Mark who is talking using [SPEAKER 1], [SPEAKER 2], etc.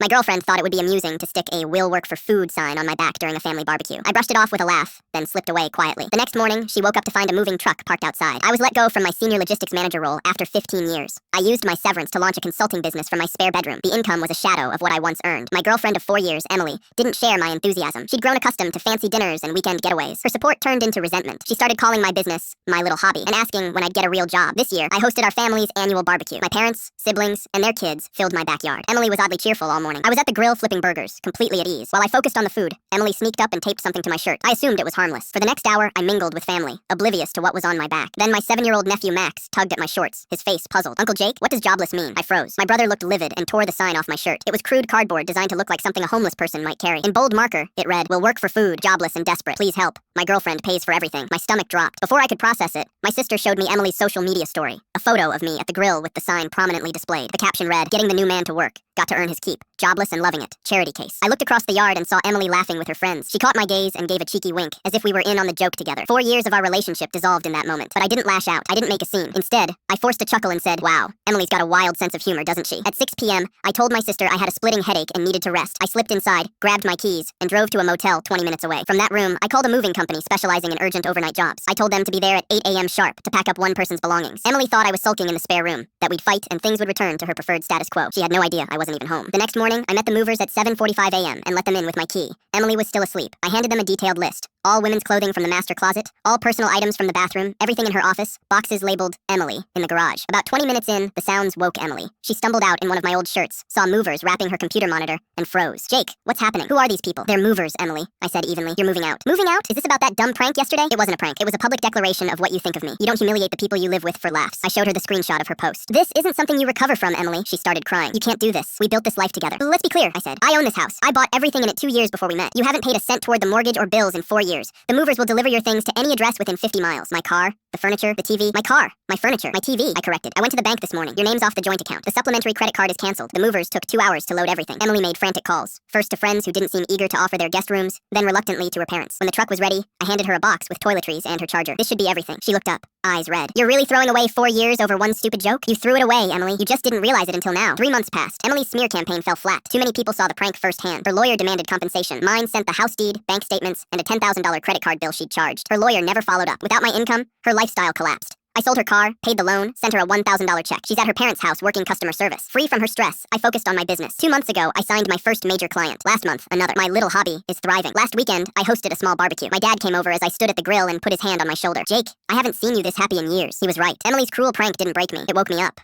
[SPEAKER 1] My girlfriend thought it would be amusing to stick a "Will work for food" sign on my back during a family barbecue. I brushed it off with a laugh, then slipped away quietly. The next morning, she woke up to find a moving truck parked outside. I was let go from my senior logistics manager role after 15 years. I used my severance to launch a consulting business from my spare bedroom. The income was a shadow of what I once earned. My girlfriend of 4 years, Emily, didn't share my enthusiasm. She'd grown accustomed to fancy dinners and weekend getaways. Her support turned into resentment. She started calling my business my little hobby and asking when I'd get a real job. This year, I hosted our family's annual barbecue. My parents, siblings, and their kids filled my backyard. Emily was oddly cheerful all morning. I was at the grill flipping burgers, completely at ease. While I focused on the food, Emily sneaked up and taped something to my shirt. I assumed it was harmless. For the next hour, I mingled with family, oblivious to what was on my back. Then my 7-year-old nephew Max tugged at my shorts, his face puzzled. "Uncle Jake, what does jobless mean?" I froze. My brother looked livid and tore the sign off my shirt. It was crude cardboard designed to look like something a homeless person might carry. In bold marker, it read, "Will work for food, jobless and desperate. Please help. My girlfriend pays for everything." My stomach dropped. Before I could process it, my sister showed me Emily's social media story. A photo of me at the grill with the sign prominently displayed. The caption read, "Getting the new man to work. Got to earn his keep. Jobless and loving it. Charity case." I looked across the yard and saw Emily laughing with her friends. She caught my gaze and gave a cheeky wink, as if we were in on the joke together. 4 years of our relationship dissolved in that moment. But I didn't lash out. I didn't make a scene. Instead, I forced a chuckle and said, "Wow, Emily's got a wild sense of humor, doesn't she?" At 6 p.m., I told my sister I had a splitting headache and needed to rest. I slipped inside, grabbed my keys, and drove to a motel 20 minutes away. From that room, I called a moving company specializing in urgent overnight jobs. I told them to be there at 8 a.m. sharp to pack up one person's belongings. Emily thought I was sulking in the spare room, that we'd fight and things would return to her preferred status quo. She had no idea I wasn't even home. The next morning, I met the movers at 7:45 a.m. and let them in with my key. Emily was still asleep. I handed them a detailed list. All women's clothing from the master closet, all personal items from the bathroom, everything in her office, boxes labeled Emily in the garage. About 20 minutes in, the sounds woke Emily. She stumbled out in one of my old shirts, saw movers wrapping her computer monitor, and froze. "Jake, what's happening? Who are these people?" "They're movers, Emily," I said evenly. "You're moving out." "Moving out? Is this about that dumb prank yesterday?" "It wasn't a prank. It was a public declaration of what you think of me. You don't humiliate the people you live with for laughs." I showed her the screenshot of her post. "This isn't something you recover from, Emily." She started crying. "You can't do this. We built this life together." "Let's be clear," I said. "I own this house. I bought everything in it 2 years before we met. You haven't paid a cent toward the mortgage or bills in 4 years. The movers will deliver your things to any address within 50 miles. My car, the furniture, the TV." "My car, my furniture, my TV," I corrected. "I went to the bank this morning. Your name's off the joint account. The supplementary credit card is canceled." The movers took 2 hours to load everything. Emily made frantic calls. First to friends who didn't seem eager to offer their guest rooms, then reluctantly to her parents. When the truck was ready, I handed her a box with toiletries and her charger. "This should be everything." She looked up, eyes red. "You're really throwing away 4 years over one stupid joke? You threw it away, Emily. You just didn't realize it until now." 3 months passed. Emily's smear campaign fell flat. Too many people saw the prank firsthand. Her lawyer demanded compensation. Mine sent the house deed, bank statements, and a $10,000 credit card bill she'd charged. Her lawyer never followed up. Without my income, her lifestyle collapsed. I sold her car, paid the loan, sent her a $1,000 check. She's at her parents' house working customer service. Free from her stress, I focused on my business. 2 months ago, I signed my first major client. Last month, another. My little hobby is thriving. Last weekend, I hosted a small barbecue. My dad came over as I stood at the grill and put his hand on my shoulder. "Jake, I haven't seen you this happy in years." He was right. Emily's cruel prank didn't break me. It woke me up.